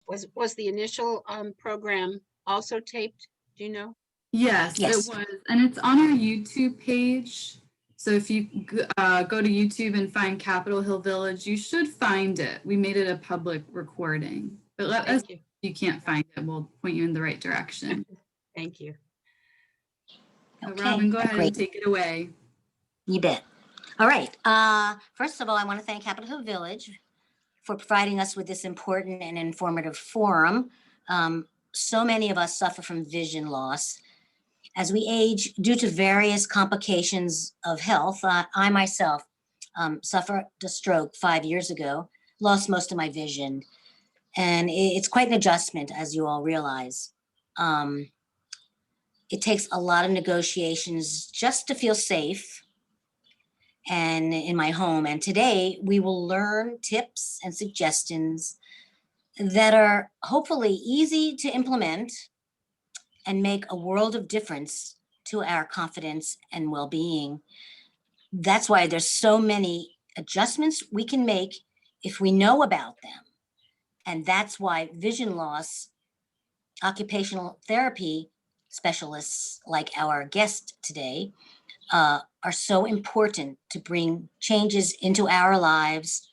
Was the initial program also taped? Do you know? Yes, it Yes. was. And it's on our YouTube page. So if you go to YouTube and find Capitol Hill Village, you should find it. We made it a public recording. But let us, Thank you. if you can't find it, we'll point you in the right direction. Thank you. So Okay, Robin, go ahead great. and take it away. You bet. All right. First of all, I want to thank Capitol Hill Village for providing us with this important and informative forum. So many of us suffer from vision loss. As we age, due to various complications of health, I myself suffered a stroke 5 years ago, lost most of my vision. And it's quite an adjustment, as you all realize. It takes a lot of negotiations just to feel safe and in my home. And today we will learn tips and suggestions that are hopefully easy to implement and make a world of difference to our confidence and well-being. That's why there's so many adjustments we can make if we know about them. And that's why vision loss occupational therapy specialists like our guest today are so important to bring changes into our lives.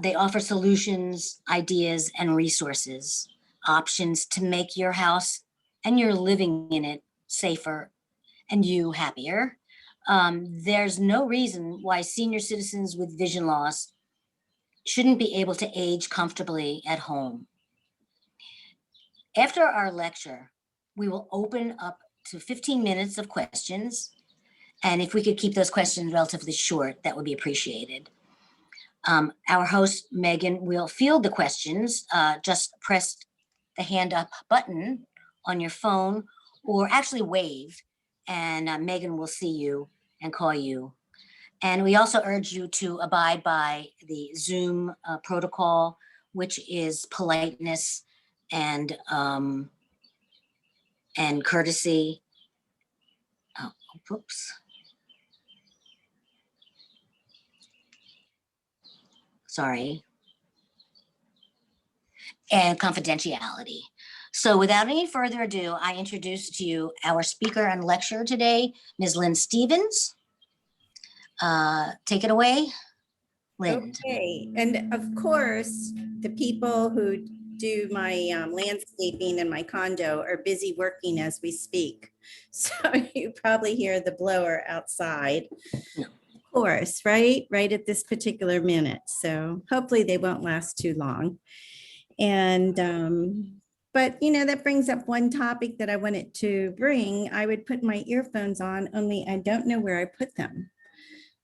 They offer solutions, ideas, and resources, options to make your house and your living in it safer and you happier. There's no reason why senior citizens with vision loss shouldn't be able to age comfortably at home. After our lecture, we will open up to 15 minutes of questions. And if we could keep those questions relatively short, that would be appreciated. Our host, Megan, will field the questions. Just press the hand up button on your phone or actually wave, and Megan will see you and call you. And we also urge you to abide by the Zoom protocol, which is politeness and courtesy. Oh, oops. Sorry. And confidentiality. So without any further ado, I introduce to you our speaker and lecturer today, Ms. Lynn Stevens. Take it away, Lynn. Okay, and of course, the people who do my landscaping in my condo are busy working as we speak. So you probably hear the blower outside. No. Of course, right at this particular minute. So hopefully they won't last too long. And but that brings up one topic that I wanted to bring. I would put my earphones on, only I don't know where I put them.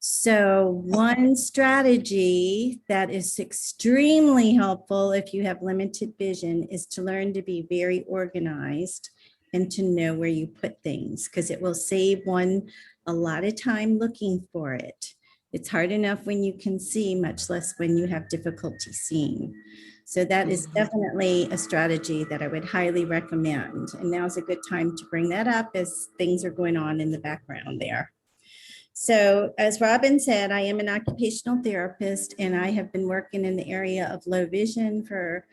So one strategy that is extremely helpful if you have limited vision is to learn to be very organized and to know where you put things, because it will save one a lot of time looking for it. It's hard enough when you can see, much less when you have difficulty seeing. So that is definitely a strategy that I would highly recommend. And now's a good time to bring that up as things are going on in the background there. So as Robin said, I am an occupational therapist, and I have been working in the area of low vision for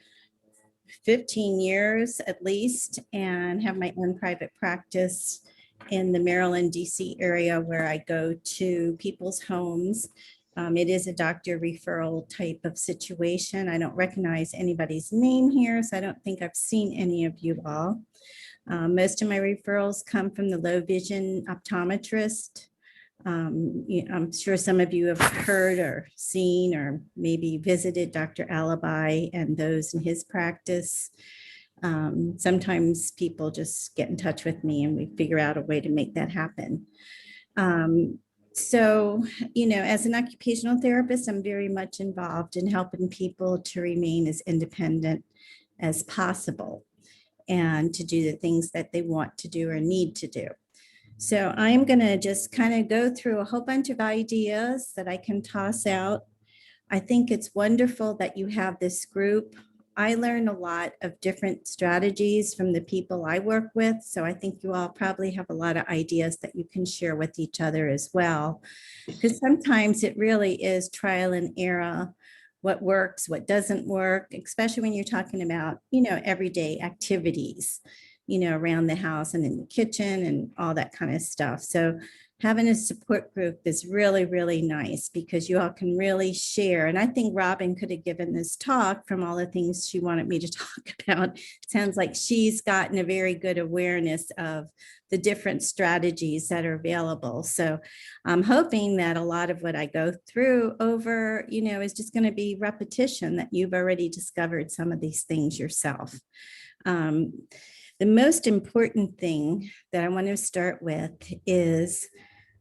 15 years at least, and have my own private practice in the Maryland, DC area, where I go to people's homes. It is a doctor referral type of situation. I don't recognize anybody's name here, so I don't think I've seen any of you all. Most of my referrals come from the low vision optometrist. I'm sure some of you have heard or seen or maybe visited Dr. Alibi and those in his practice. Sometimes people just get in touch with me and we figure out a way to make that happen. So, as an occupational therapist, I'm very much involved in helping people to remain as independent as possible and to do the things that they want to do or need to do. So I'm going to just kind of go through a whole bunch of ideas that I can toss out. I think it's wonderful that you have this group. I learn a lot of different strategies from the people I work with. So I think you all probably have a lot of ideas that you can share with each other as well. Because sometimes it really is trial and error what works, what doesn't work, especially when you're talking about, everyday activities, around the house and in the kitchen and all that kind of stuff. So having a support group is really, really nice because you all can really share. And I think Robin could have given this talk from all the things she wanted me to talk about. Sounds like she's gotten a very good awareness of the different strategies that are available. So I'm hoping that a lot of what I go through over, is just going to be repetition, that you've already discovered some of these things yourself. The most important thing that I want to start with is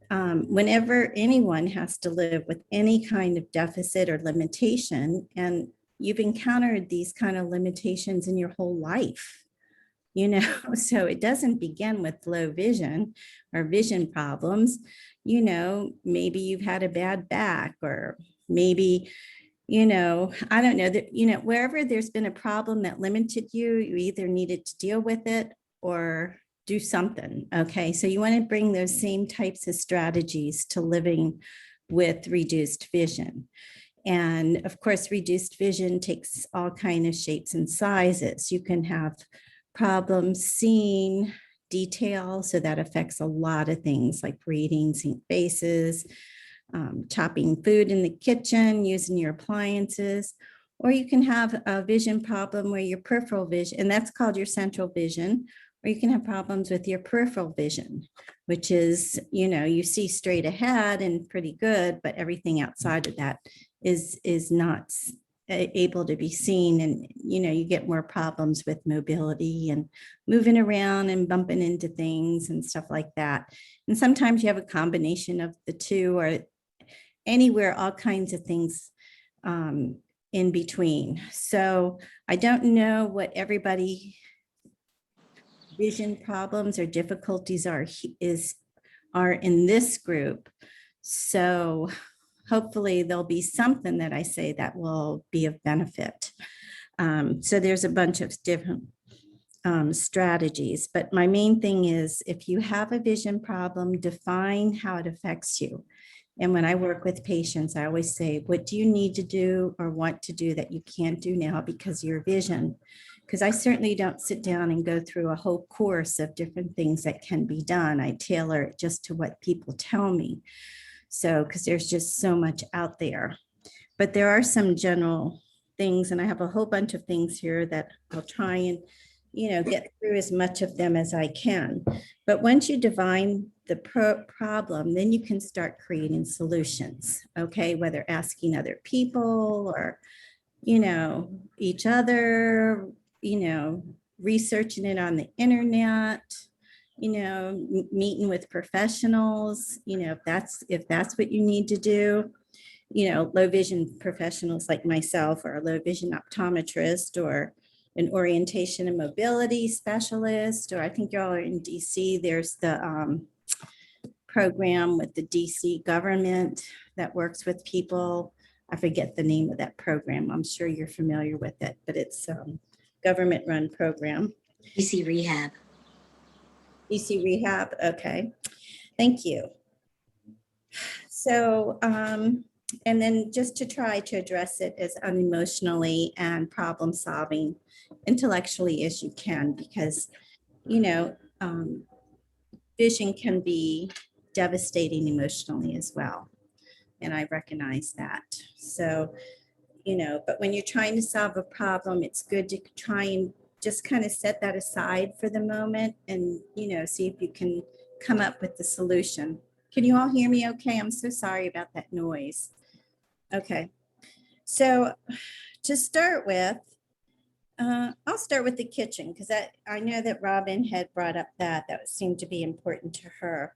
whenever anyone has to live with any kind of deficit or limitation, and you've encountered these kind of limitations in your whole life, so it doesn't begin with low vision or vision problems. Maybe you've had a bad back, or maybe, I don't know that, wherever there's been a problem that limited you, you either needed to deal with it or do something. Okay. So you want to bring those same types of strategies to living with reduced vision. And of course, reduced vision takes all kinds of shapes and sizes. You can have problems seeing detail. So that affects a lot of things like reading, seeing faces, chopping food in the kitchen, using your appliances. Or you can have a vision problem where your peripheral vision, and that's called your central vision, or you can have problems with your peripheral vision, which is, you see straight ahead and pretty good, but everything outside of that is not able to be seen. And, you get more problems with mobility and moving around and bumping into things and stuff like that. And sometimes you have a combination of the two, or anywhere, all kinds of things in between. So I don't know what everybody vision problems or difficulties are in this group. So hopefully there'll be something that I say that will be of benefit. So there's a bunch of different strategies, but my main thing is, if you have a vision problem, define how it affects you. And when I work with patients, I always say, what do you need to do or want to do that you can't do now because of your vision? Because I certainly don't sit down and go through a whole course of different things that can be done. I tailor it just to what people tell me. So, because there's just so much out there. But there are some general things, and I have a whole bunch of things here that I'll try and, get through as much of them as I can. But once you define the problem, then you can start creating solutions, okay? Whether asking other people or, each other, researching it on the internet, meeting with professionals, if that's what you need to do, low vision professionals like myself, or a low vision optometrist, or an orientation and mobility specialist, or I think y'all are in DC. There's the program with the DC government that works with people. I forget the name of that program. I'm sure you're familiar with it, but it's a government-run program. DC Rehab. DC Rehab, okay. Thank you. So, and then just to try to address it as unemotionally and problem solving intellectually as you can, because, vision can be devastating emotionally as well. And I recognize that. So, but when you're trying to solve a problem, it's good to try and just kind of set that aside for the moment and, see if you can come up with the solution. Can you all hear me okay? I'm so sorry about that noise. Okay. So to start with, I'll start with the kitchen, because I know that Robin had brought up that seemed to be important to her.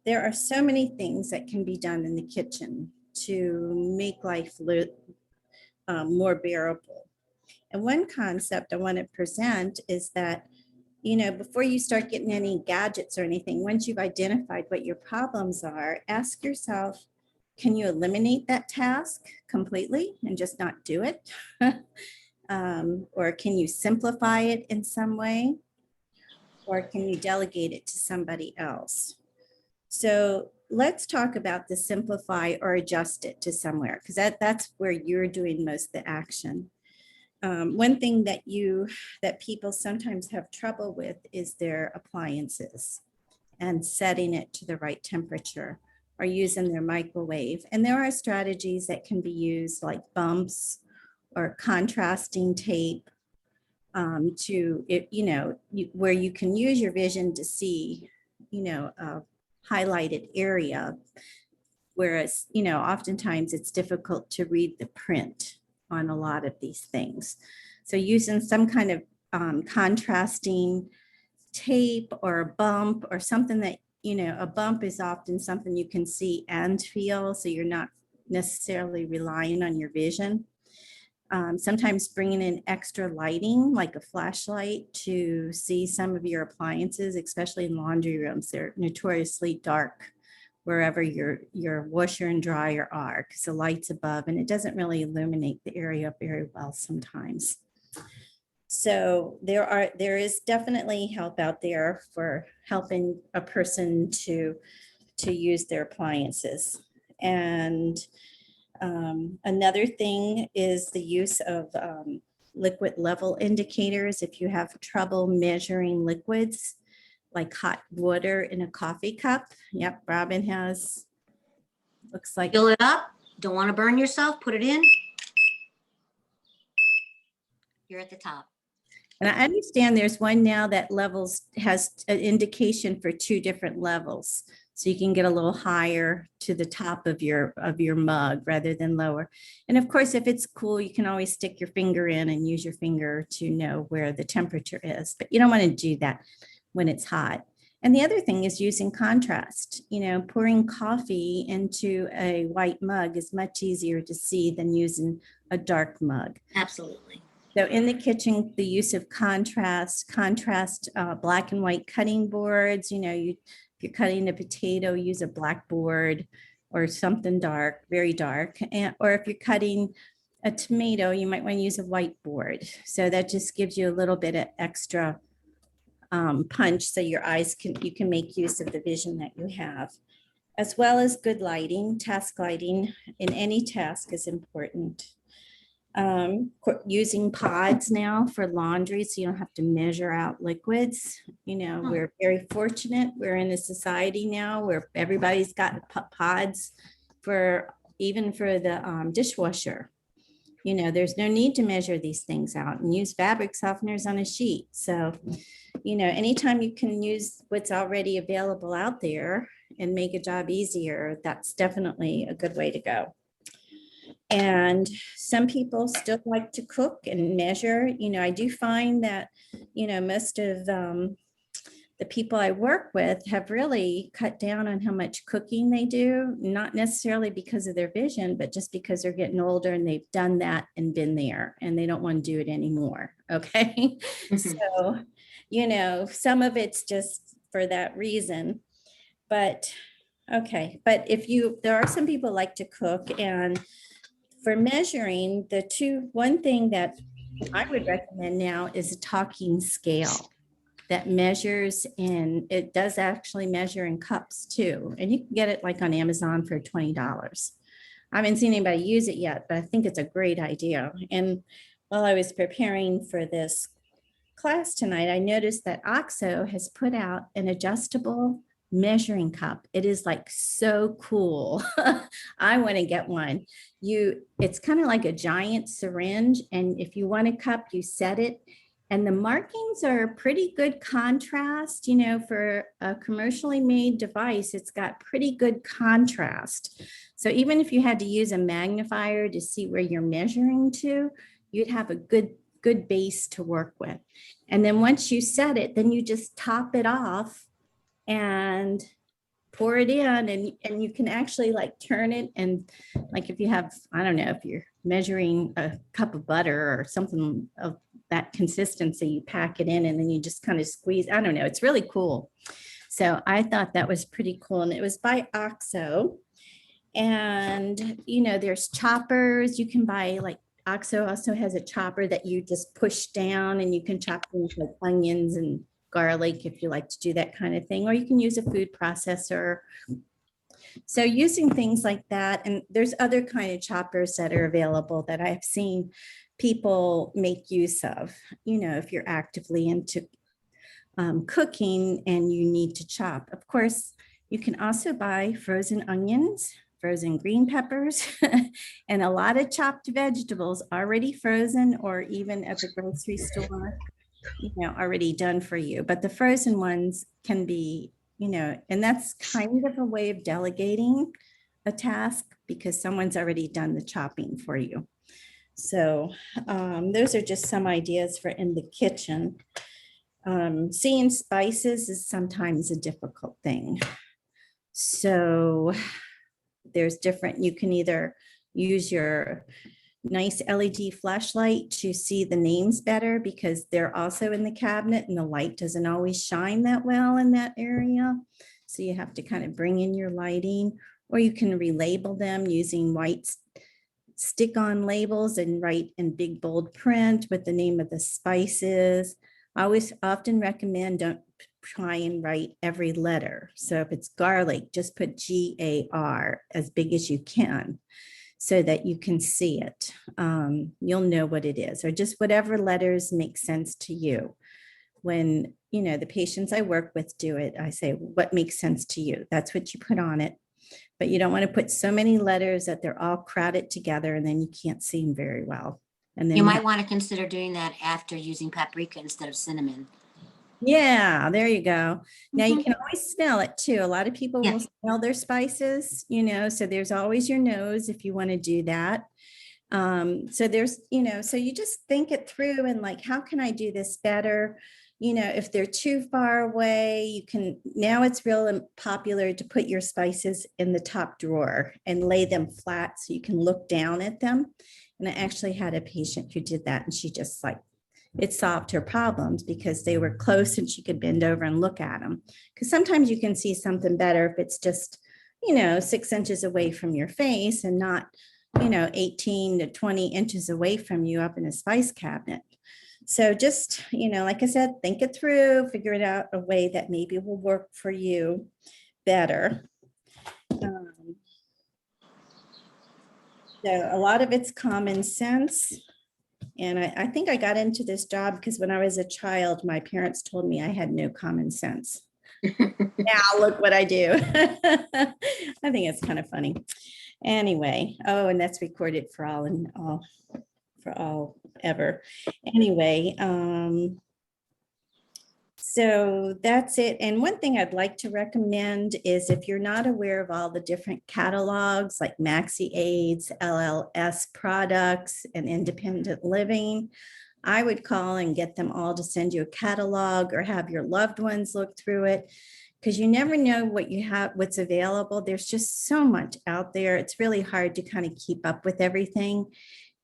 There are so many things that can be done in the kitchen to make life more bearable. And one concept I want to present is that, before you start getting any gadgets or anything, once you've identified what your problems are, ask yourself, can you eliminate that task completely and just not do it? Or can you simplify it in some way? Or can you delegate it to somebody else? So let's talk about the simplify or adjust it to somewhere, because that's where you're doing most of the action. One thing that people sometimes have trouble with is their appliances and setting it to the right temperature or using their microwave. And there are strategies that can be used like bumps or contrasting tape to it, where you can use your vision to see, a highlighted area. Whereas, oftentimes it's difficult to read the print on a lot of these things. So using some kind of contrasting tape or a bump or something that, a bump is often something you can see and feel, so you're not necessarily relying on your vision. Sometimes bringing in extra lighting, like a flashlight, to see some of your appliances, especially in laundry rooms. They're notoriously dark wherever your washer and dryer are, because the light's above and it doesn't really illuminate the area very well sometimes. So there is definitely help out there for helping a person to use their appliances. And another thing is the use of liquid level indicators. If you have trouble measuring liquids, like hot water in a coffee cup. Yep, Robin has, looks like. Fill it up. Don't want to burn yourself. Put it in. You're at the top. And I understand there's one now that has an indication for 2 different levels. So you can get a little higher to the top of your mug rather than lower. And of course, if it's cool, you can always stick your finger in and use your finger to know where the temperature is, but you don't want to do that when it's hot. And the other thing is using contrast. Pouring coffee into a white mug is much easier to see than using a dark mug. Absolutely. So in the kitchen, the use of contrast black and white cutting boards. If you're cutting a potato, use a black board or something dark, very dark. Or if you're cutting a tomato, you might want to use a white board. So that just gives you a little bit of extra punch, so your eyes you can make use of the vision that you have, as well as good lighting. Task lighting in any task is important. Using pods now for laundry, so you don't have to measure out liquids. We're very fortunate. We're in a society now where everybody's got pods even for the dishwasher. There's no need to measure these things out, and use fabric softeners on a sheet. So, anytime you can use what's already available out there and make a job easier, that's definitely a good way to go. And some people still like to cook and measure. I do find that, most of the people I work with have really cut down on how much cooking they do, not necessarily because of their vision, but just because they're getting older and they've done that and been there and they don't want to do it anymore. Okay. So, some of it's just for that reason, but okay. But there are some people like to cook, and for measuring, one thing that I would recommend now is a talking scale that measures it does actually measure in cups too. And you can get it like on Amazon for $20. I haven't seen anybody use it yet, but I think it's a great idea. And while I was preparing for this class tonight, I noticed that OXO has put out an adjustable measuring cup. It is like so cool. I want to get one. It's kind of like a giant syringe. And if you want a cup, you set it. And the markings are pretty good contrast. For a commercially made device, it's got pretty good contrast. So even if you had to use a magnifier to see where you're measuring to, you'd have a good base to work with. And then once you set it, then you just top it off and pour it in, and you can actually like turn it, and like if you have, I don't know, if you're measuring a cup of butter or something of that consistency, you pack it in and then you just kind of squeeze. I don't know, it's really cool. So I thought that was pretty cool, and it was by OXO. And there's choppers you can buy. Like OXO also has a chopper that you just push down and you can chop things like onions and garlic if you like to do that kind of thing, or you can use a food processor. So using things like that, and there's other kind of choppers that are available that I've seen people make use of, if you're actively into cooking and you need to chop. Of course, you can also buy frozen onions, frozen green peppers, and a lot of chopped vegetables already frozen or even at the grocery store, already done for you. But the frozen ones can be, and that's kind of a way of delegating a task because someone's already done the chopping for you. So those are just some ideas for in the kitchen. Seeing spices is sometimes a difficult thing. So there's different, you can either use your nice LED flashlight to see the names better because they're also in the cabinet and the light doesn't always shine that well in that area. So you have to kind of bring in your lighting, or you can relabel them using white stick-on labels and write in big bold print with the name of the spices. I always often recommend don't try and write every letter. So if it's garlic, just put GAR as big as you can so that you can see it. You'll know what it is, or just whatever letters make sense to you. When, the patients I work with do it, I say, what makes sense to you? That's what you put on it. But you don't want to put so many letters that they're all crowded together and then you can't see them very well. And then You might want to consider doing that after using paprika instead of cinnamon. yeah, there you go. Now you can always smell it too. A lot of people Yeah. will smell their spices, so there's always your nose if you want to do that. So there's, so you just think it through and like, how can I do this better? If they're too far away, you can, now it's real popular to put your spices in the top drawer and lay them flat so you can look down at them. And I actually had a patient who did that and she just it solved her problems because they were close and she could bend over and look at them. Because sometimes you can see something better if it's just, 6 inches away from your face and not, 18 to 20 inches away from you up in a spice cabinet. So just, like I said, think it through, figure it out a way that maybe will work for you better. So a lot of it's common sense. And I think I got into this job because when I was a child, my parents told me I had no common sense. Now look what I do. I think it's kind of funny. Anyway, and that's recorded for all ever. Anyway, so that's it. And one thing I'd like to recommend is if you're not aware of all the different catalogs like Maxi Aids, LLS products, and Independent Living, I would call and get them all to send you a catalog or have your loved ones look through it because you never know what you have, what's available. There's just so much out there. It's really hard to kind of keep up with everything.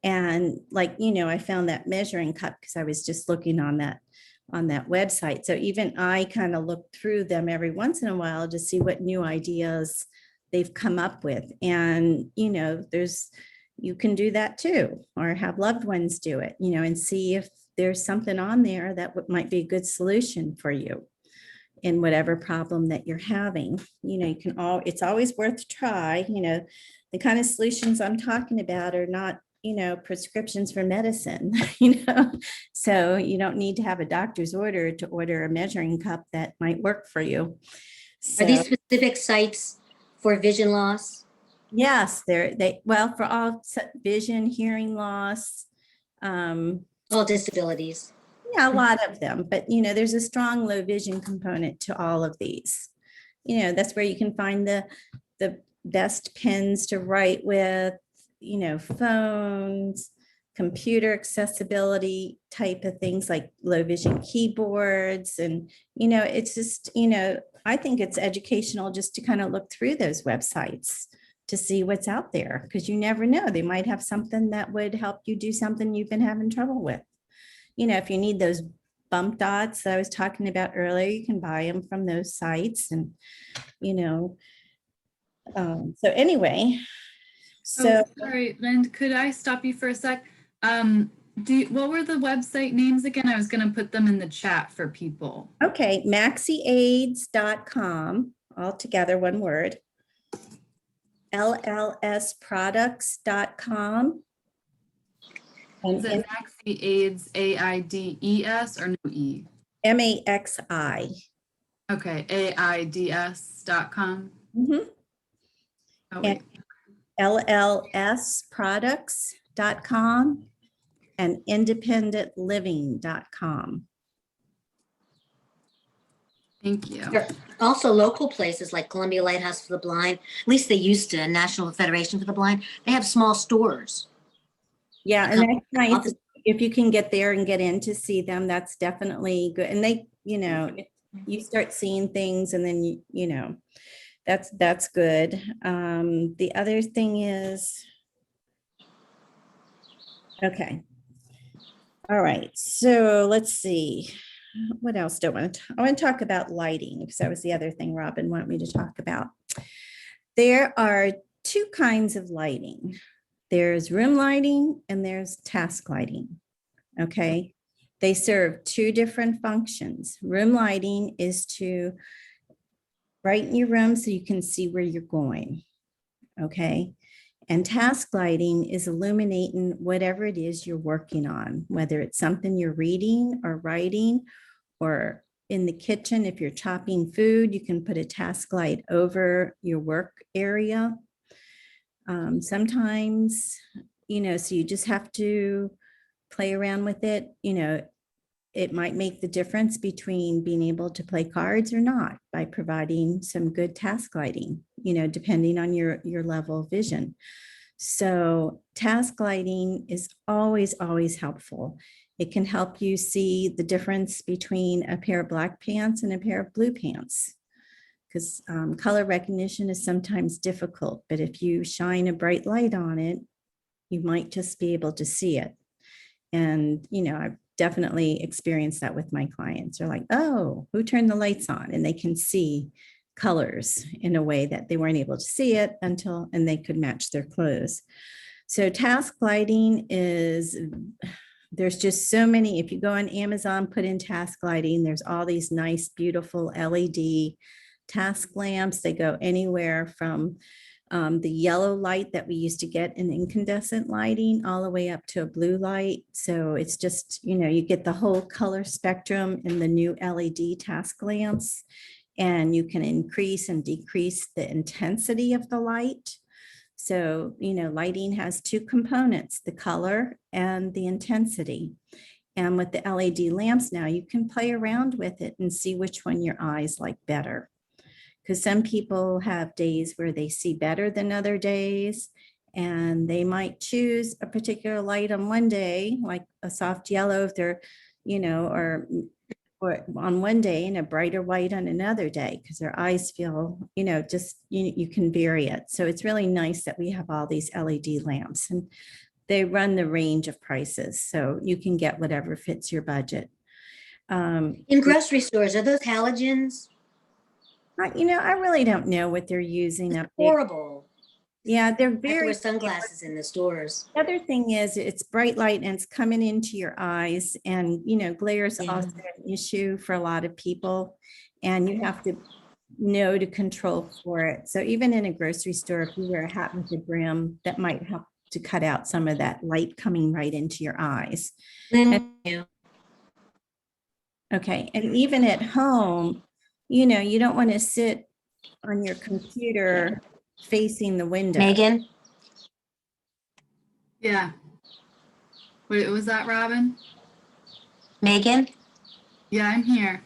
And I found that measuring cup because I was just looking on that website. So even I kind of look through them every once in a while to see what new ideas they've come up with. And, you can do that too, or have loved ones do it, and see if there's something on there that might be a good solution for you in whatever problem that you're having. It's always worth a try. The kind of solutions I'm talking about are not prescriptions for medicine, so you don't need to have a doctor's order to order a measuring cup that might work for you. Are these specific sites for vision loss? Yes, well, for all vision, hearing loss, All disabilities. yeah, a lot of them, but there's a strong low vision component to all of these. That's where you can find the best pens to write with, phones, computer accessibility type of things like low vision keyboards. And, it's just, I think it's educational just to kind of look through those websites to see what's out there, because you never know, they might have something that would help you do something you've been having trouble with. If you need those bump dots that I was talking about earlier, you can buy them from those sites. And, so anyway, so Sorry, Lynn, could I stop you for a sec? What were the website names again? I was going to put them in the chat for people. okay, maxiaids.com, all together, one word. LLSproducts.com. Is And it Maxi AIDS, AIDS, or no E? MAXI. Okay, AIDS.com. Mhm. Oh, And wait. LLSproducts.com and independentliving.com. Thank you. There are also local places like Columbia Lighthouse for the Blind, at least they used to, National Federation for the Blind, they have small stores. Yeah, The and that's company nice. office- If you can get there and get in to see them, that's definitely good. And they, you start seeing things and then, that's good. The other thing is, okay. All right, so let's see. What else do I want to, I want to talk about lighting because that was the other thing Robin wanted me to talk about. There are two kinds of lighting. There's room lighting and there's task lighting. Okay. They serve two different functions. Room lighting is to brighten your room so you can see where you're going. Okay. And task lighting is illuminating whatever it is you're working on, whether it's something you're reading or writing, or in the kitchen, if you're chopping food, you can put a task light over your work area. Sometimes, so you just have to play around with it. It might make the difference between being able to play cards or not by providing some good task lighting, depending on your level of vision. So task lighting is always, always helpful. It can help you see the difference between a pair of black pants and a pair of blue pants, because color recognition is sometimes difficult, but if you shine a bright light on it, you might just be able to see it. And, I've definitely experienced that with my clients. They're like, oh, who turned the lights on? And they can see colors in a way that they weren't able to see it until, and they could match their clothes. So task lighting is, there's just so many. If you go on Amazon, put in task lighting, there's all these nice, beautiful LED task lamps. They go anywhere from the yellow light that we used to get in incandescent lighting all the way up to a blue light. So it's just, you get the whole color spectrum in the new LED task lamps, and you can increase and decrease the intensity of the light. So, lighting has two components, the color and the intensity. And with the LED lamps now, you can play around with it and see which one your eyes like better. Because some people have days where they see better than other days, and they might choose a particular light on one day, like a soft yellow if they're, or on one day and a brighter white on another day, because their eyes feel, just, you can vary it. So it's really nice that we have all these LED lamps, and they run the range of prices. So you can get whatever fits your budget. In grocery stores, are those halogens? I really don't know what they're using up there. Horrible. Yeah, they're I have to very. wear sunglasses in the stores. The other thing is it's bright light and it's coming into your eyes, and glare is Yeah. also an issue for a lot of people, and you have to know to control for it. So even in a grocery store, if you wear a hat with a brim, that might help to cut out some of that light coming right into your eyes. Yeah. Okay, and even at home, you don't want to sit on your computer facing the window. Megan, Yeah. What was that, Robin? Megan, Yeah, I'm here.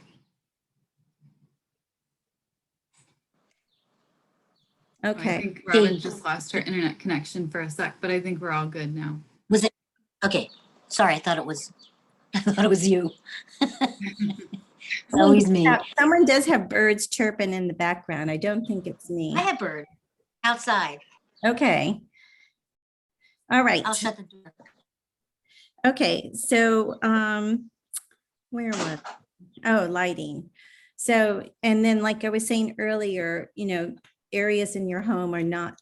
I Okay, think Robin just lost her internet connection for a sec, but I think we're all good now. was it? Okay, sorry, I thought it was you. It's always me. yeah, someone does have birds chirping in the background. I don't think it's me. I have bird outside. Okay. All right. I'll shut the door. Okay, so where was, oh, lighting. So, and then like I was saying earlier, areas in your home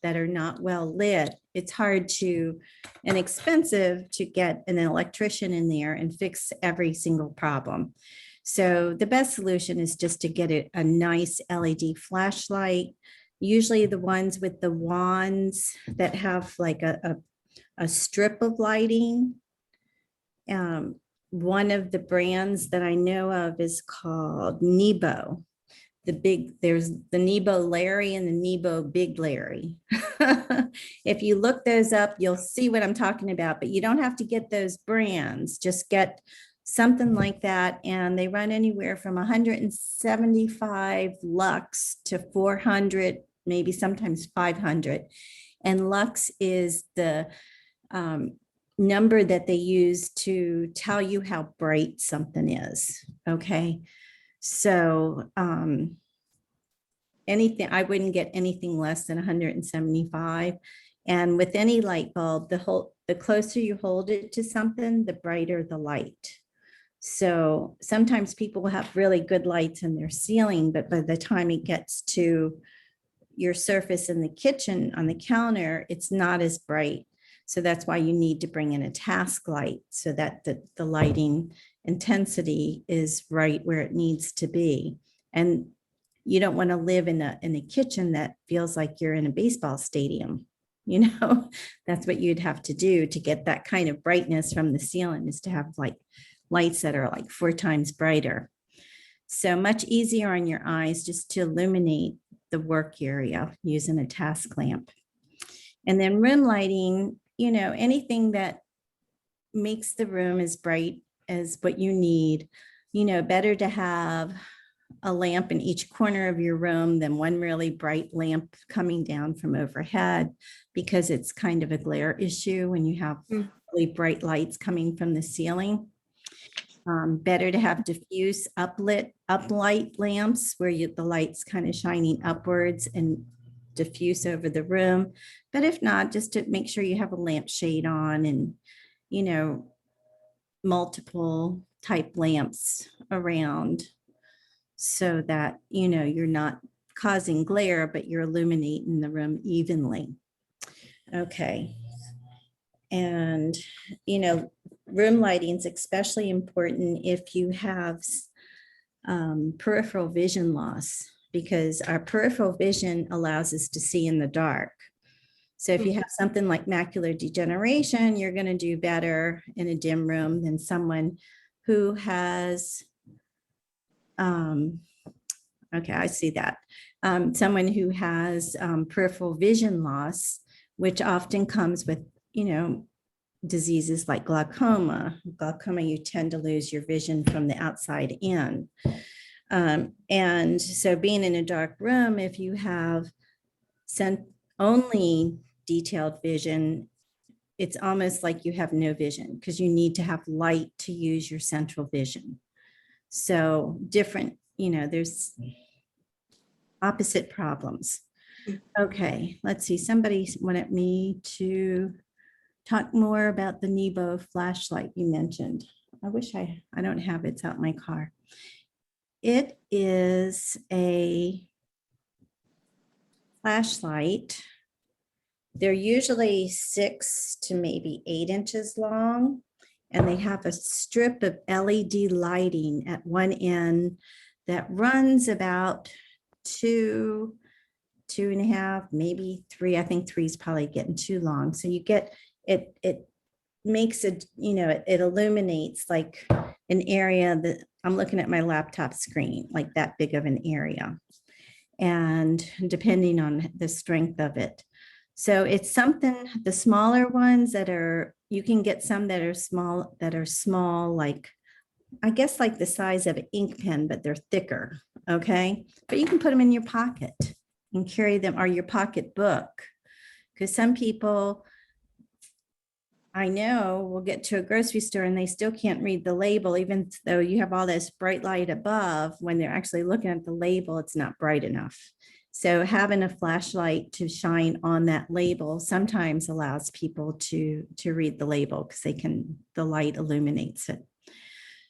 that are not well lit. It's hard and expensive to get an electrician in there and fix every single problem. So the best solution is just to get a nice LED flashlight, usually the ones with the wands that have like a strip of lighting. One of the brands that I know of is called Nebo. There's the Nebo Larry and the Nebo Big Larry. If you look those up, you'll see what I'm talking about, but you don't have to get those brands. Just get something like that. And they run anywhere from 175 lux to 400, maybe sometimes 500. And lux is the number that they use to tell you how bright something is. Okay. So anything, I wouldn't get anything less than 175. And with any light bulb, the closer you hold it to something, the brighter the light. So sometimes people will have really good lights in their ceiling, but by the time it gets to your surface in the kitchen on the counter, it's not as bright. So that's why you need to bring in a task light so that the lighting intensity is right where it needs to be. And you don't want to live in a kitchen that feels like you're in a baseball stadium. You know, that's what you'd have to do to get that kind of brightness from the ceiling, is to have like lights that are like 4 times brighter. So much easier on your eyes just to illuminate the work area using a task lamp. And then room lighting, you know, anything that makes the room as bright as what you need. You know, better to have a lamp in each corner of your room than one really bright lamp coming down from overhead, because it's kind of a glare issue when you have really bright lights coming from the ceiling. Better to have diffuse uplight lamps where the light's kind of shining upwards and diffuse over the room. But if not, just to make sure you have a lamp shade on, and, you know, multiple type lamps around so that, you know, you're not causing glare, but you're illuminating the room evenly. Okay. And, you know, room lighting is especially important if you have peripheral vision loss, because our peripheral vision allows us to see in the dark. So if you have something like macular degeneration, you're going to do better in a dim room than someone who has, okay, I see that. Someone who has peripheral vision loss, which often comes with, you know, diseases like glaucoma. Glaucoma, you tend to lose your vision from the outside in. And so being in a dark room, if you have only detailed vision, it's almost like you have no vision, because you need to have light to use your central vision. So different, you know, there's opposite problems. Okay, let's see. Somebody wanted me to talk more about the Nebo flashlight you mentioned. I wish I don't have it. It's out in my car. It is a flashlight. They're usually 6 to maybe 8 inches long, and they have a strip of LED lighting at one end that runs about 2.5, maybe 3. I think 3 is probably getting too long. So you get it makes it, you know, it illuminates like an area that I'm looking at my laptop screen, like that big of an area, and depending on the strength of it. So it's something, the smaller ones that are, you can get some that are small, like, I guess like the size of an ink pen, but they're thicker. Okay. But you can put them in your pocket and carry them, or your pocketbook, because some people I know will get to a grocery store and they still can't read the label, even though you have all this bright light above. When they're actually looking at the label, it's not bright enough. So having a flashlight to shine on that label sometimes allows people to read the label, because the light illuminates it.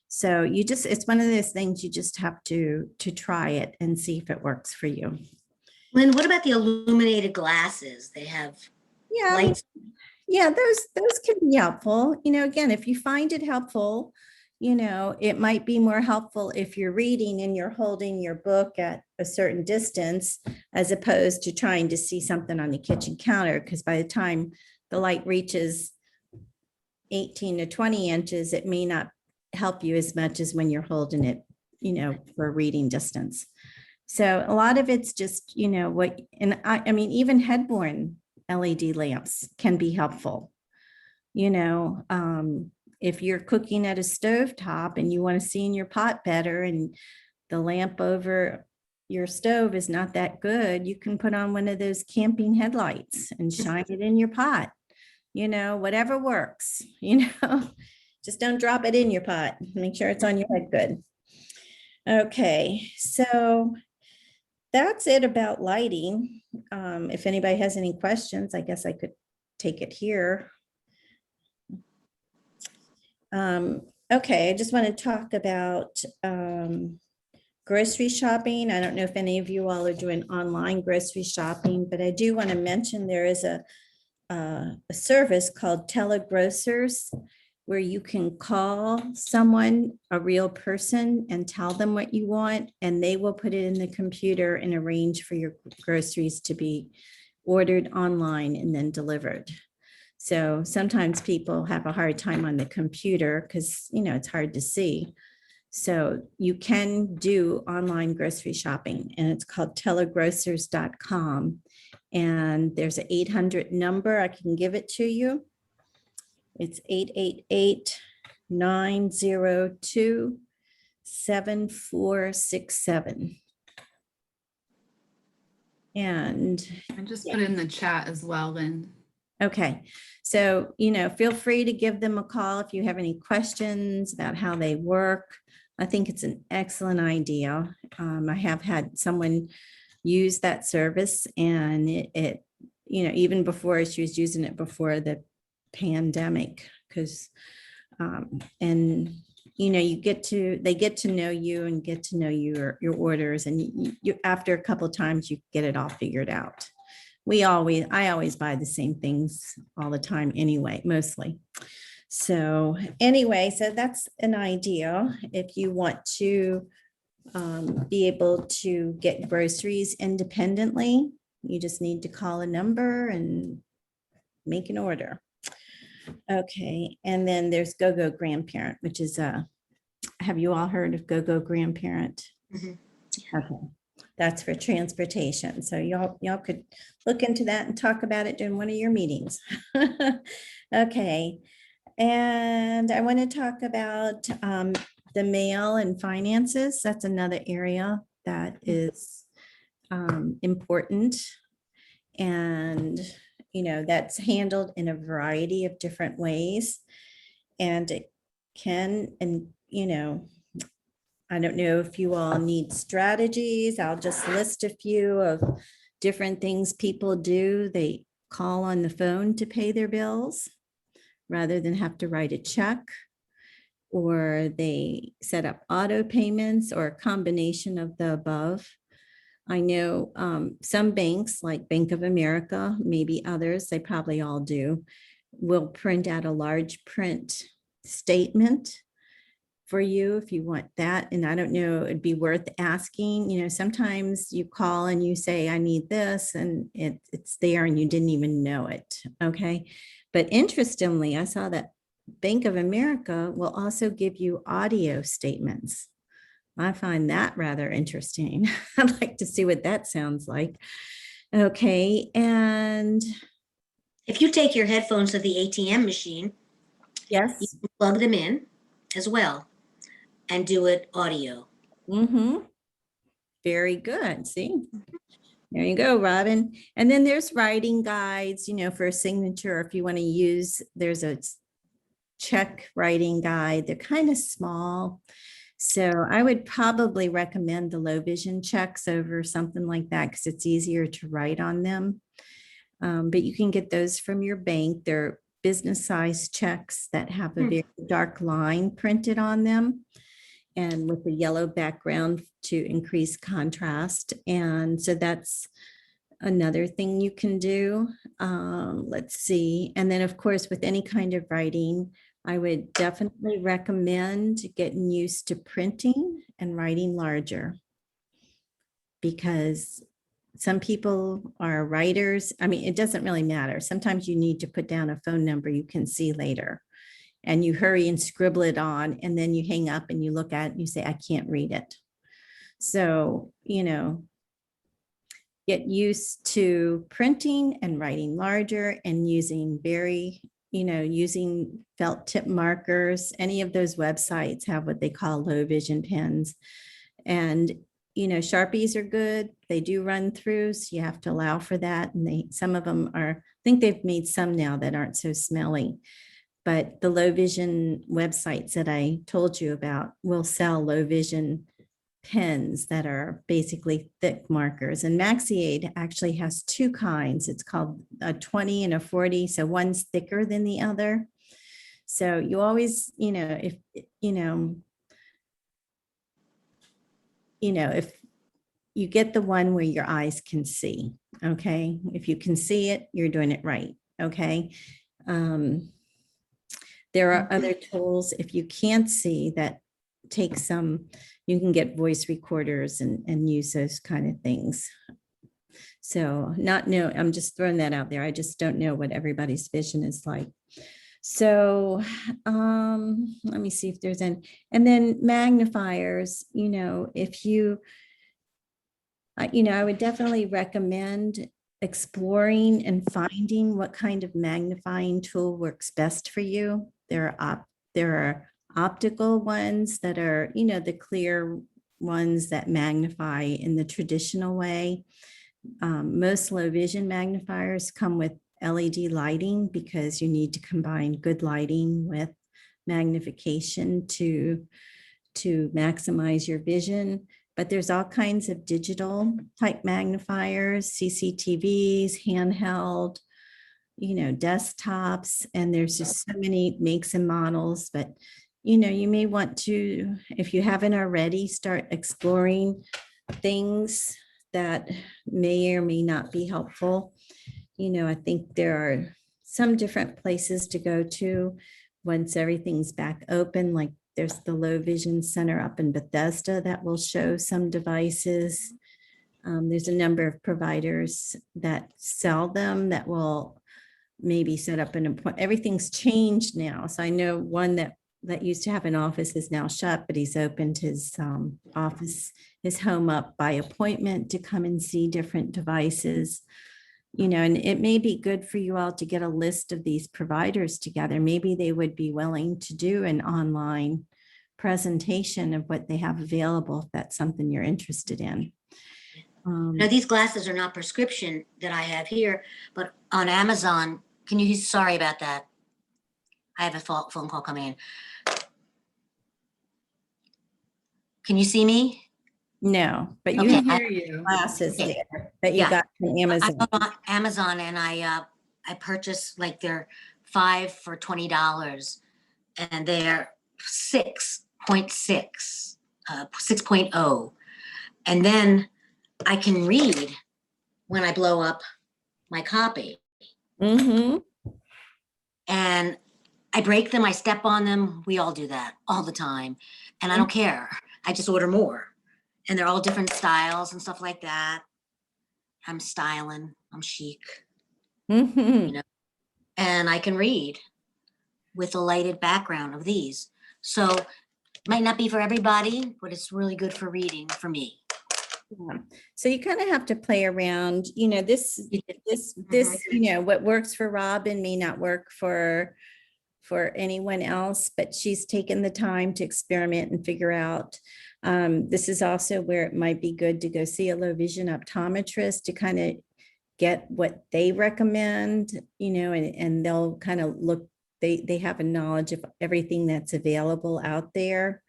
So it's one of those things you just have to try it and see if it works for you. Lynn, what about the illuminated glasses? They have lights. Yeah, those can be helpful. You know, again, if you find it helpful, you know, it might be more helpful if you're reading and you're holding your book at a certain distance as opposed to trying to see something on the kitchen counter, because by the time the light reaches 18 to 20 inches, it may not help you as much as when you're holding it, you know, for reading distance. So a lot of it's just, you know, what, and I mean, even head-worn LED lamps can be helpful. You know, if you're cooking at a stovetop and you want to see in your pot better and the lamp over your stove is not that good, you can put on one of those camping headlights and shine it in your pot. You know, whatever works, you know, just don't drop it in your pot. Make sure it's on your head good. Okay, so that's it about lighting. If anybody has any questions, I guess I could take it here. Okay, I just want to talk about grocery shopping. I don't know if any of you all are doing online grocery shopping, but I do want to mention there is a service called Telegrocers, where you can call someone, a real person, and tell them what you want, and they will put it in the computer and arrange for your groceries to be ordered online and then delivered. So sometimes people have a hard time on the computer because, you know, it's hard to see. So you can do online grocery shopping, and it's called telegrocers.com. And there's an 800 number. I can give it to you. It's 888-902-7467. And I just put it in the chat as well, Lynn. okay, so, you know, feel free to give them a call if you have any questions about how they work. I think it's an excellent idea. I have had someone use that service, and it, you know, even before, she was using it before the pandemic, because, and, you know, they get to know you and get to know your orders, and you, after a couple of times, you get it all figured out. I always buy the same things all the time anyway, mostly. So anyway, so that's an idea. If you want to be able to get groceries independently, you just need to call a number and make an order. Okay, and then there's GoGo Grandparent, which is have you all heard of GoGo Grandparent? Mhm. Okay, that's for transportation. So y'all could look into that and talk about it during one of your meetings. Okay, and I want to talk about the mail and finances. That's another area that is important. And, you know, that's handled in a variety of different ways. And it can, and, you know, I don't know if you all need strategies. I'll just list a few of different things people do. They call on the phone to pay their bills rather than have to write a check, or they set up auto payments, or a combination of the above. I know some banks like Bank of America, maybe others, they probably all do, will print out a large print statement for you if you want that. And I don't know, it'd be worth asking, you know, sometimes you call and you say, I need this, and it's there and you didn't even know it. Okay. But interestingly, I saw that Bank of America will also give you audio statements. I find that rather interesting. I'd like to see what that sounds like. Okay, and If you take your headphones to the ATM machine, yes. plug them in as well and do it audio. Very good. See, there you go, Robin. And then there's writing guides, you know, for a signature. If you want to use, there's a check writing guide. They're kind of small. So I would probably recommend the low vision checks over something like that, because it's easier to write on them. But you can get those from your bank. They're business size checks that have a very dark line printed on them, and with a yellow background to increase contrast. And so that's another thing you can do. Let's see. And then of course, with any kind of writing, I would definitely recommend getting used to printing and writing larger, because some people are writers. I mean, it doesn't really matter. Sometimes you need to put down a phone number you can see later, and you hurry and scribble it on, and then you hang up and you look at it and you say, I can't read it. So, get used to printing and writing larger and using using felt tip markers. Any of those websites have what they call low vision pens. And, Sharpies are good. They do run through, so you have to allow for that. And some of them are, I think they've made some now that aren't so smelly. But the low vision websites that I told you about will sell low vision pens that are basically thick markers. And Maxiaid actually has two kinds. It's called a 20 and a 40. So one's thicker than the other. So you always, if you get the one where your eyes can see, okay? If you can see it, you're doing it right, okay? There are other tools, if you can't see, that take some, you can get voice recorders and use those kind of things. So I'm just throwing that out there. I just don't know what everybody's vision is like. So let me see if there's any, and then magnifiers, if you, I would definitely recommend exploring and finding what kind of magnifying tool works best for you. There are optical ones that are, the clear ones that magnify in the traditional way. Most low vision magnifiers come with LED lighting because you need to combine good lighting with magnification to maximize your vision. But there's all kinds of digital type magnifiers, CCTVs, handheld, desktops, and there's just so many makes and models. But you may want to, if you haven't already, start exploring things that may or may not be helpful. I think there are some different places to go to once everything's back open, like there's the Low Vision Center up in Bethesda that will show some devices. There's a number of providers that sell them that will maybe set up an appointment. Everything's changed now. So I know one that used to have an office is now shut, but he's opened his office, his home up by appointment to come and see different devices. And it may be good for you all to get a list of these providers together. Maybe they would be willing to do an online presentation of what they have available, if that's something you're interested in. Now, these glasses are not prescription that I have here, but on Amazon, sorry about that. I have a phone call coming in. Can you see me? No, but you Okay, have hear you. glasses Okay. there that you Yeah. got from Amazon. I'm on Amazon, and I purchased like they're 5 for $20, and they're 6.6, 6.0. And then I can read when I blow up my copy. Mm-hmm. And I break them, I step on them. We all do that all the time. And I don't care. I just order more. And they're all different styles and stuff like that. I'm styling, I'm chic. Mm-hmm. And I can read with a lighted background of these. So might not be for everybody, but it's really good for reading for me. Yeah. So you kind of have to play around, this, what works for Robin may not work for anyone else, but she's taken the time to experiment and figure out. This is also where it might be good to go see a low vision optometrist to kind of get what they recommend, and they'll kind of look, they have a knowledge of everything that's available out there.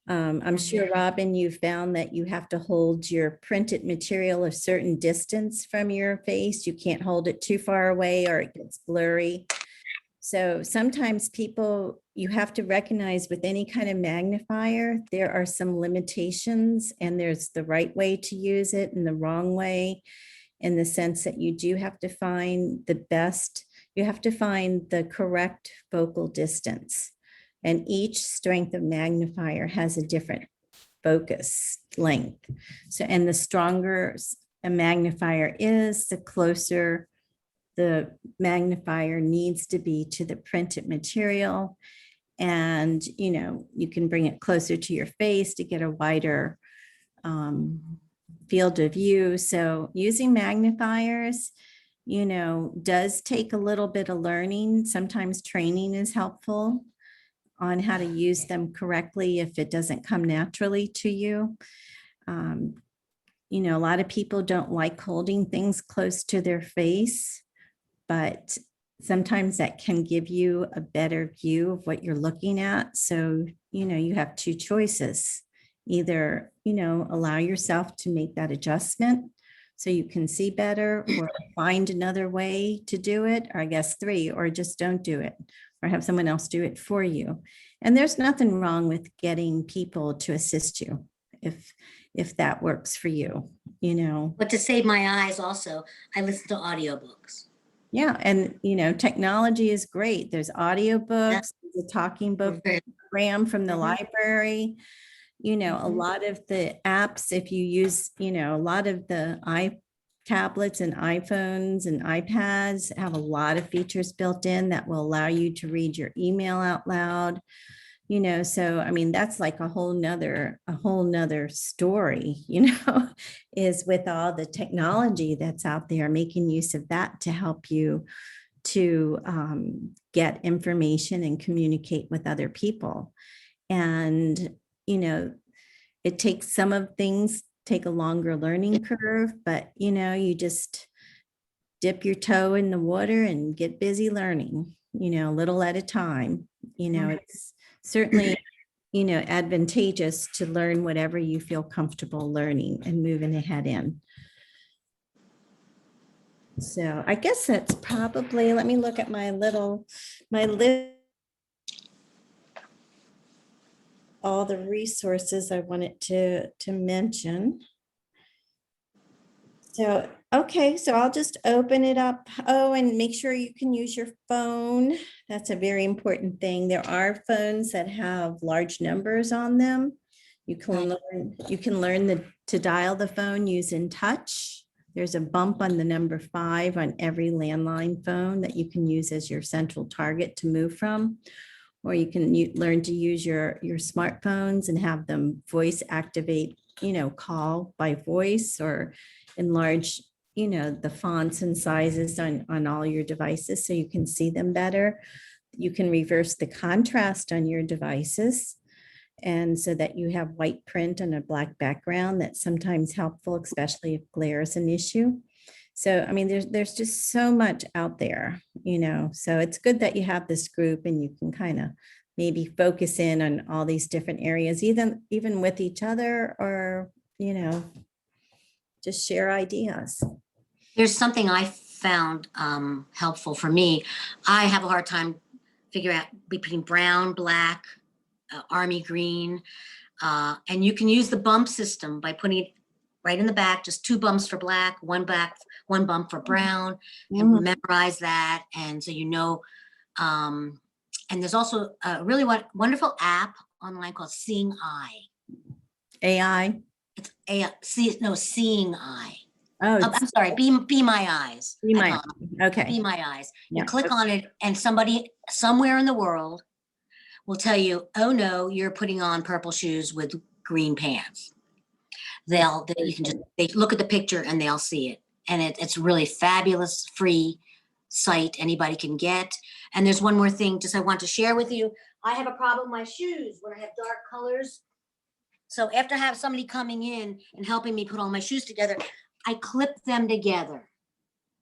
I'm sure, Robin, you found that you have to hold your printed material a certain distance from your face. You can't hold it too far away or it gets blurry. So sometimes you have to recognize with any kind of magnifier, there are some limitations, and there's the right way to use it and the wrong way, in the sense that you do have to find the best. you have to find the correct focal distance. And each strength of magnifier has a different focus length. So, and the stronger a magnifier is, the closer the magnifier needs to be to the printed material. And, you know, you can bring it closer to your face to get a wider field of view. So using magnifiers, you know, does take a little bit of learning. Sometimes training is helpful on how to use them correctly if it doesn't come naturally to you. You know, a lot of people don't like holding things close to their face, but sometimes that can give you a better view of what you're looking at. So, you know, you have two choices. Either, you know, allow yourself to make that adjustment so you can see better, or find another way to do it, or I guess three, or just don't do it, or have someone else do it for you. And there's nothing wrong with getting people to assist you if that works for you, you know. But to save my eyes also, I listen to audiobooks. Yeah, and you know, technology is great. There's audiobooks, there's a talking book Okay. program from the Mhm. library. You know, a Mhm. lot of the apps, if you use, you know, a lot of the tablets and iPhones and iPads have a lot of features built in that will allow you to read your email out loud. You know, so I mean, that's like a whole nother story, you know, is with all the technology that's out there, making use of that to help you to get information and communicate with other people. And, you know, it takes some of things take a longer learning curve, but you know, you just dip your toe in the water and get busy learning, you know, little at a time. You know, it's certainly, you know, advantageous to learn whatever you feel comfortable learning and moving ahead in. So I guess that's probably, let me look at my list. All the resources I wanted to mention. So, okay, so I'll just open it up. Oh, and make sure you can use your phone. That's a very important thing. There are phones that have large numbers on them. You can learn to dial the phone using touch. There's a bump on the number 5 on every landline phone that you can use as your central target to move from. Or you can learn to use your smartphones and have them voice activate, you know, call by voice, or enlarge, you know, the fonts and sizes on all your devices so you can see them better. You can reverse the contrast on your devices, and so that you have white print on a black background. That's sometimes helpful, especially if glare is an issue. So, I mean, there's just so much out there, you know, so it's good that you have this group and you can kind of maybe focus in on all these different areas, even with each other, or, you know, just share ideas. There's something I found helpful for me. I have a hard time figuring out between brown, black, army green, and you can use the bump system by putting it right in the back, just 2 bumps for black, one bump for brown, and memorize that. And so, you know, and there's also a really wonderful app online called Seeing Eye. AI. It's Seeing Eye. Oh, I'm sorry, Be My Eyes. Be I My apologize. okay. Be My Eyes. You Yeah. click on it and somebody somewhere in the world will tell you, oh no, you're putting on purple shoes with green pants. They look at the picture and they'll see it. And it's really fabulous, free site anybody can get. And there's one more thing just I want to share with you. I have a problem with my shoes when I have dark colors. So after I have somebody coming in and helping me put all my shoes together, I clip them together.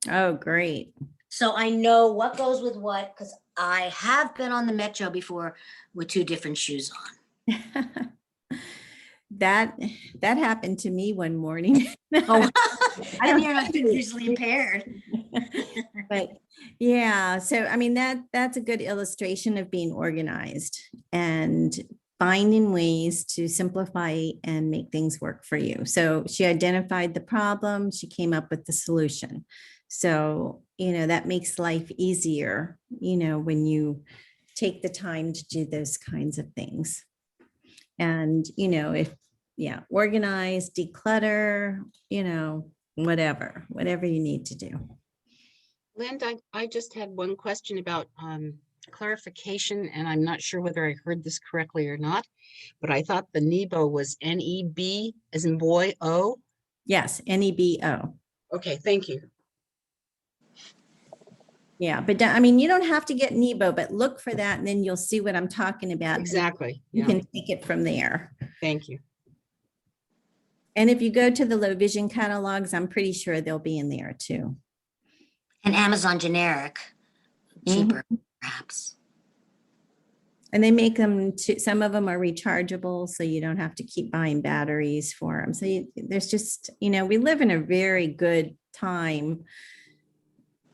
Oh, great. So I know what goes with what, because I have been on the Metro before with 2 different shoes on. That happened to me one morning. Oh, and you're not visually impaired. But yeah, so I mean, that's a good illustration of being organized and finding ways to simplify and make things work for you. So she identified the problem, she came up with the solution. So, that makes life easier, when you take the time to do those kinds of things. And, organize, declutter, whatever you need to do. Linda, I just had one question about clarification, and I'm not sure whether I heard this correctly or not, but I thought the NEBO was NEB as in boy, O. Yes, NEBO. Okay, thank you. Yeah, but I mean, you don't have to get NEBO, but look for that and then you'll see what I'm talking about. Exactly. You Yeah, can take it from there. thank you. And if you go to the low vision catalogs, I'm pretty sure they'll be in there too. And Amazon generic, cheaper, perhaps. And they make them some of them are rechargeable, so you don't have to keep buying batteries for them. So there's just, we live in a very good time,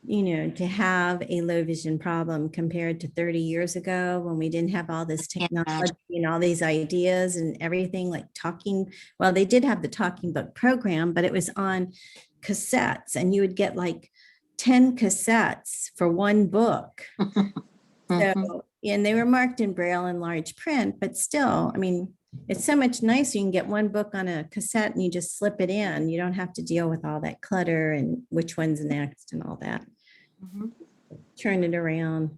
to have a low vision problem compared to 30 years ago when we didn't have all this Can't imagine. technology and all these ideas and everything like talking. Well, they did have the talking book program, but it was on cassettes and you would get like 10 cassettes for one book. Mhm. So, and they were marked in Braille and large print, but still, I mean, it's so much nicer. You can get one book on a cassette and you just slip it in. You don't have to deal with all that clutter and which one's next and all that. Mhm. Turn it around.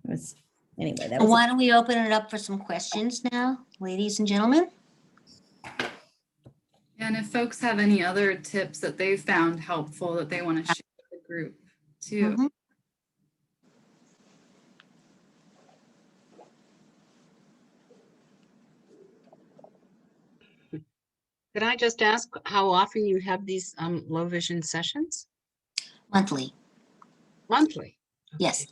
Anyway, that And was, why don't we open it up for some questions now, ladies and gentlemen? And if folks have any other tips that they've found helpful that they want to share with the group too. Mhm. Could I just ask how often you have these low vision sessions? Monthly, Monthly? yes.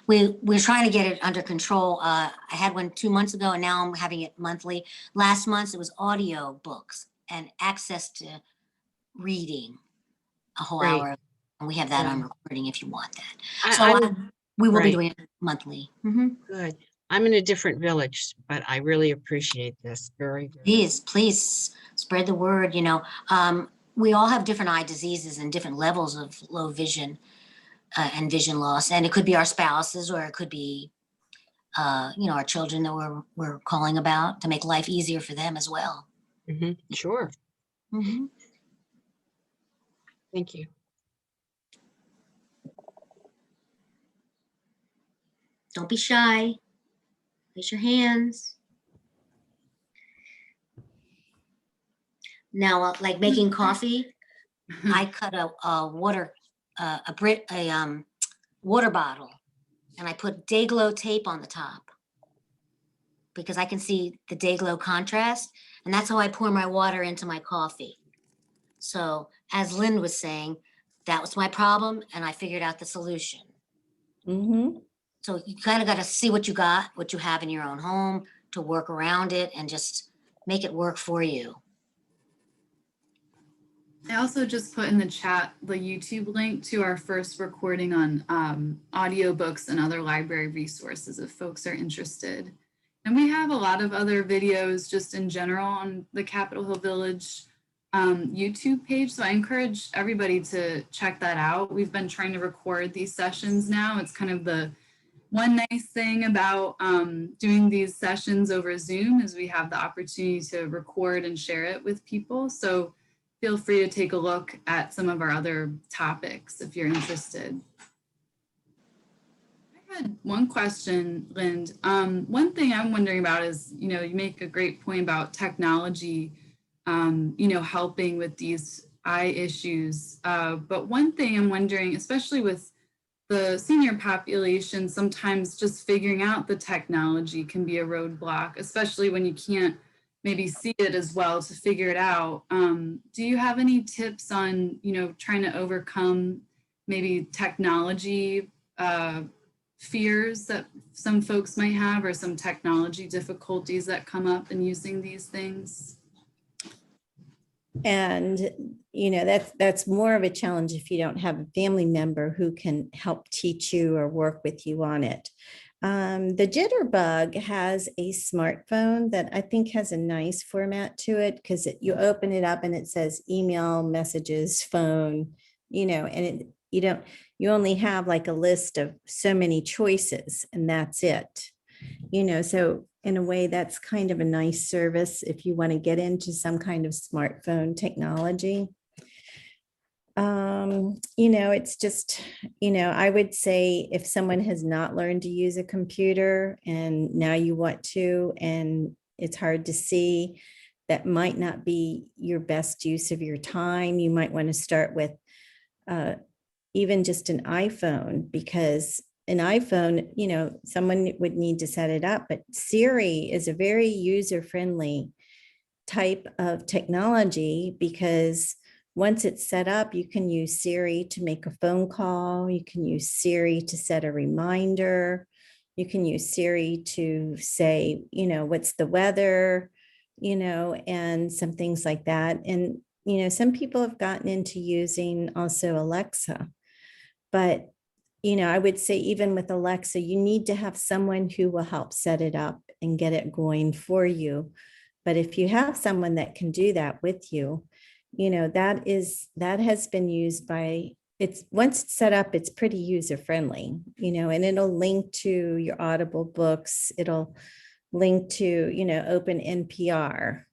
We're trying to get it under control. I had one 2 months ago and now I'm having it monthly. Last month it was audio books and access to reading a whole Great. hour. And we have that Yeah. on recording if you want that. I- So I'm- we will be right. doing it monthly. Mhm. Good. I'm in a different village, but I really appreciate this. Very good. Please spread the word, we all have different eye diseases and different levels of low vision and vision loss. And it could be our spouses or it could be, our children that we're calling about to make life easier for them as well. Sure. Mhm. Thank you. Don't be shy. Raise your hands. Now, like making coffee, I cut a water bottle, and I put Day-Glo tape on the top because I can see the Day-Glo contrast, and that's how I pour my water into my coffee. So, as Lynn was saying, that was my problem, and I figured out the solution. So you kind of got to see what you have in your own home to work around it and just make it work for you. I also just put in the chat the YouTube link to our first recording on audiobooks and other library resources if folks are interested. And we have a lot of other videos just in general on the Capitol Hill Village YouTube page. So I encourage everybody to check that out. We've been trying to record these sessions now. It's kind of the one nice thing about doing these sessions over Zoom is we have the opportunity to record and share it with people. So feel free to take a look at some of our other topics if you're interested. I had one question, Lind. One thing I'm wondering about is, you make a great point about technology, helping with these eye issues. But one thing I'm wondering, especially with the senior population, sometimes just figuring out the technology can be a roadblock, especially when you can't maybe see it as well to figure it out. Do you have any tips on, trying to overcome maybe technology fears that some folks might have or some technology difficulties that come up in using these things? And, that's more of a challenge if you don't have a family member who can help teach you or work with you on it. The Jitterbug has a smartphone that I think has a nice format to it because you open it up and it says email, messages, phone, and you only have like a list of so many choices and that's it. So in a way, that's kind of a nice service if you want to get into some kind of smartphone technology. It's just, I would say if someone has not learned to use a computer and now you want to, and it's hard to see, that might not be your best use of your time. You might want to start with even just an iPhone, because an iPhone, someone would need to set it up, but Siri is a very user-friendly type of technology, because once it's set up, you can use Siri to make a phone call. You can use Siri to set a reminder. You can use Siri to say, what's the weather, and some things like that. And, some people have gotten into using also Alexa. But, I would say even with Alexa, you need to have someone who will help set it up and get it going for you. But if you have someone that can do that with you, that has been used by, once it's set up, it's pretty user friendly, and it'll link to your Audible books. It'll link to, open NPR,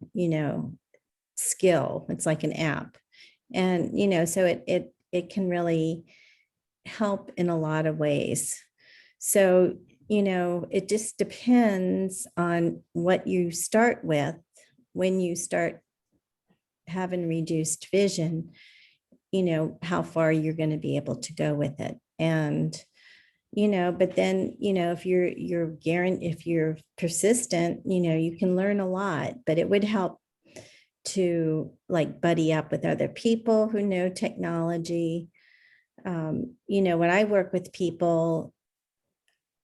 skill. It's like an app. And, so it can really help in a lot of ways. So, it just depends on what you start with when you start having reduced vision, how far you're going to be able to go with it. And, but then, if if you're persistent, you can learn a lot, but it would help to like buddy up with other people who know technology. When I work with people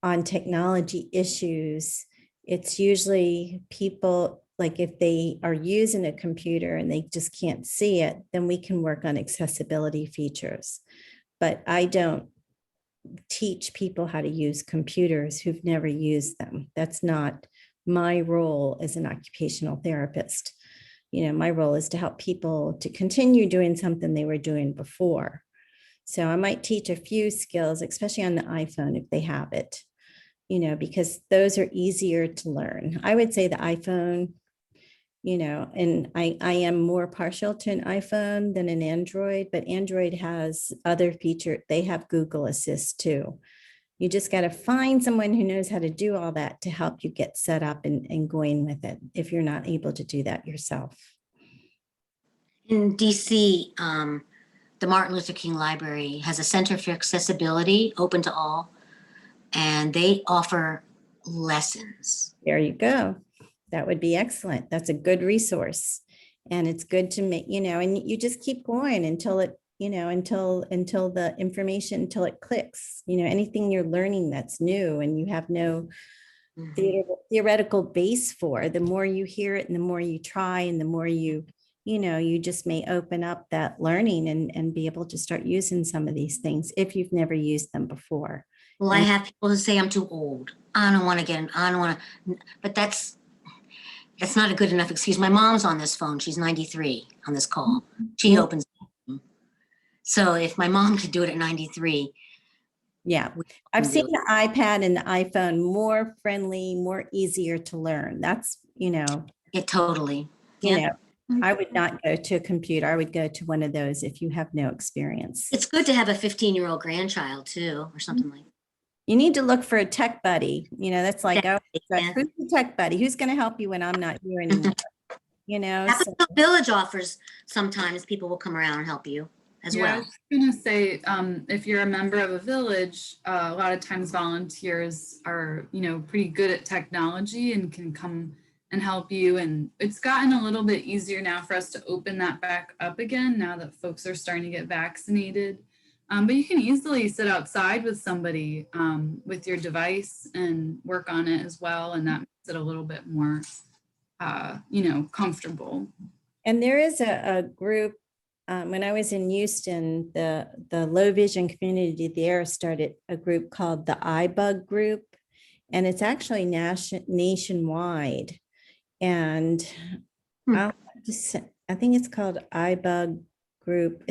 on technology issues, it's usually people, like if they are using a computer and they just can't see it, then we can work on accessibility features. But I don't teach people how to use computers who've never used them. That's not my role as an occupational therapist. My role is to help people to continue doing something they were doing before. So I might teach a few skills, especially on the iPhone if they have it, because those are easier to learn. I would say the iPhone, and I am more partial to an iPhone than an Android, but Android has other features. They have Google Assist too. You just got to find someone who knows how to do all that to help you get set up and going with it if you're not able to do that yourself. In DC, the Martin Luther King Library has a Center for Accessibility open to all, and they offer lessons. There you go. That would be excellent. That's a good resource. And it's good to make, and you just keep going until it, until the information, until it clicks, anything you're learning that's new and you have no theoretical base for, the more you hear it and the more you try and the more you just may open up that learning and be able to start using some of these things if you've never used them before. Well, I have people who say I'm too old. I don't want to get in. I don't want to, but that's not a good enough excuse. My mom's on this phone. She's 93 on this call. She opens. So if my mom could do it at 93. Yeah, I've seen the iPad and the iPhone more friendly, more easier to learn. That's, It totally. I would not go to a computer. I would go to one of those if you have no experience. It's good to have a 15-year-old grandchild too, or something like that. You need to look for a tech buddy. That's like, Yeah. who's the tech buddy? Who's going to help you when I'm not here anymore? Capital Village offers, sometimes people will come around and help you as I well. was gonna say, if you're a member of a village, a lot of times volunteers are, pretty good at technology and can come and help you. And it's gotten a little bit easier now for us to open that back up again now that folks are starting to get vaccinated. But you can easily sit outside with somebody with your device and work on it as well. And that makes it a little bit more, comfortable. And there is a group, when I was in Houston, the low vision community there started a group called the iBug group. And it's actually nationwide. And I think it's called iBug group.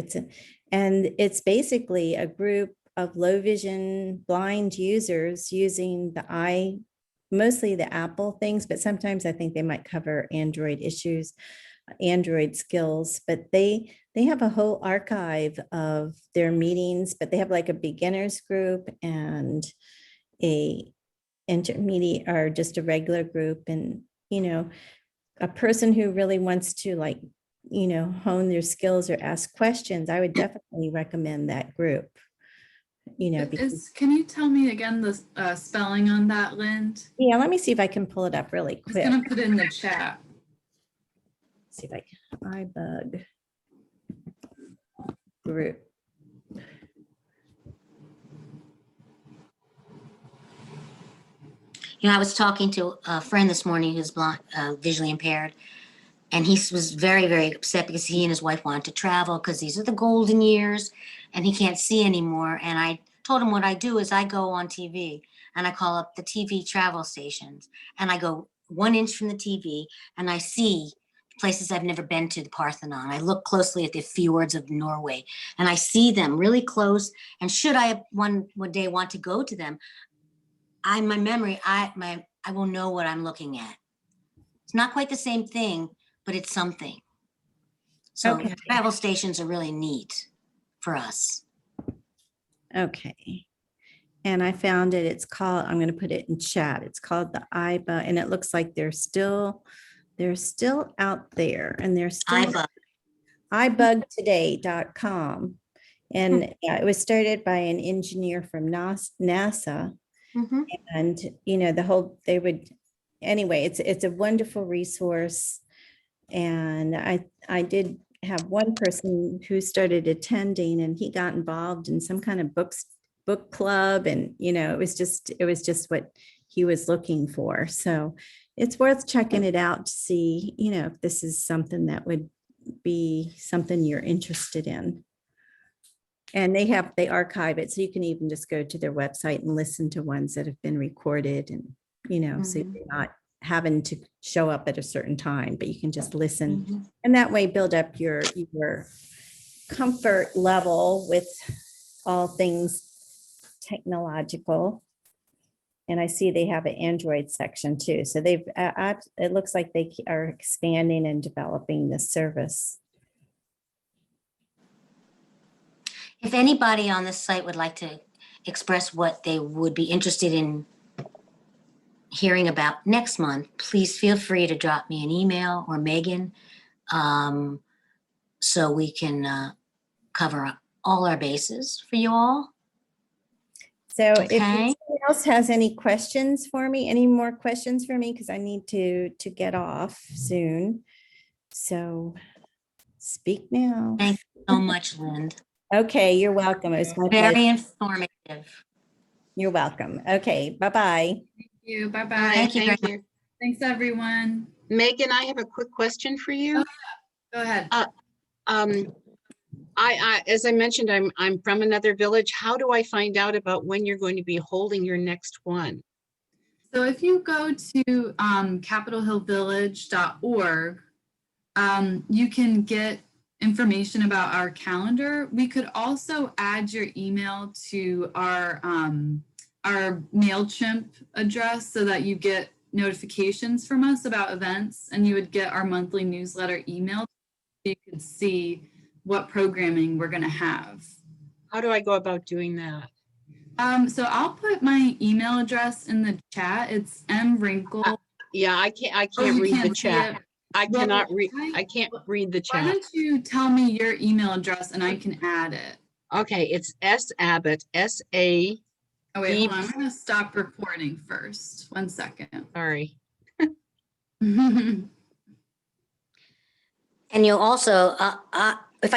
And it's basically a group of low vision blind users using mostly the Apple things, but sometimes I think they might cover Android issues, Android skills, but they have a whole archive of their meetings, but they have like a beginners group and a intermediate or just a regular group. And, a person who really wants to like, hone their skills or ask questions, I would definitely recommend that group. Because, Can you tell me again the spelling on that, Lind? yeah, let me see if I can pull it up really I was quick. gonna put it in the chat. See if I can, iBug group. I was talking to a friend this morning who's blind, visually impaired, and he was very, very upset because he and his wife wanted to travel because these are the golden years and he can't see anymore. And I told him what I do is I go on TV and I call up the TV travel stations and I go 1 inch from the TV and I see places I've never been to, the Parthenon. I look closely at the fjords of Norway and I see them really close. And should I one day want to go to them, I will know what I'm looking at. It's not quite the same thing, but it's something. So Okay. travel stations are really neat for us. Okay. And I found it. It's called, I'm going to put it in chat. It's called the iBug, and it looks like they're still out there, and they're still ibugtoday.com. And yeah, it was started by an engineer from NASA. Mhm. And, anyway, it's a wonderful resource. And I did have one person who started attending, and he got involved in some kind of book club. And, it was just what he was looking for. So it's worth checking it out to see, if this is something that would be something you're interested in. And they archive it, so you can even just go to their website and listen to ones that have been recorded, and, so Mhm. you're not having to show up at a certain time, but you can just listen. Mhm. And that way build up your comfort level with all things technological. And I see they have an Android section too. So it looks like they are expanding and developing this service. If anybody on this site would like to express what they would be interested in hearing about next month, please feel free to drop me an email or Megan, so we can cover all our bases for you all. So if Okay. anyone else has any questions for me, any more questions for me, because I need to get off soon. So speak now. Thank you so much, Lind. Okay, you're welcome. It was my pleasure. Very informative. You're welcome. Okay, bye-bye. Thank you. Bye Hi, bye. Thank you very thank you. Thanks, everyone. Megan, I have a quick question for you. Go ahead. As I mentioned, I'm from another village. How do I find out about when you're going to be holding your next one? So if you go to capitolhillvillage.org, you can get information about our calendar. We could also add your email to our MailChimp address so that you get notifications from us about events, and you would get our monthly newsletter emailed. So you could see what programming we're going to have. How do I go about doing that? So I'll put my email address in the chat. It's mwrinkle. Yeah, I can't you read the can't see chat. it? I Well, cannot read. I can't read the Why chat. don't you tell me your email address and I can add it? Okay, it's S Abbott, S-A, Oh wait, hold on. I'm gonna stop recording first. 1 second. sorry. And you'll also,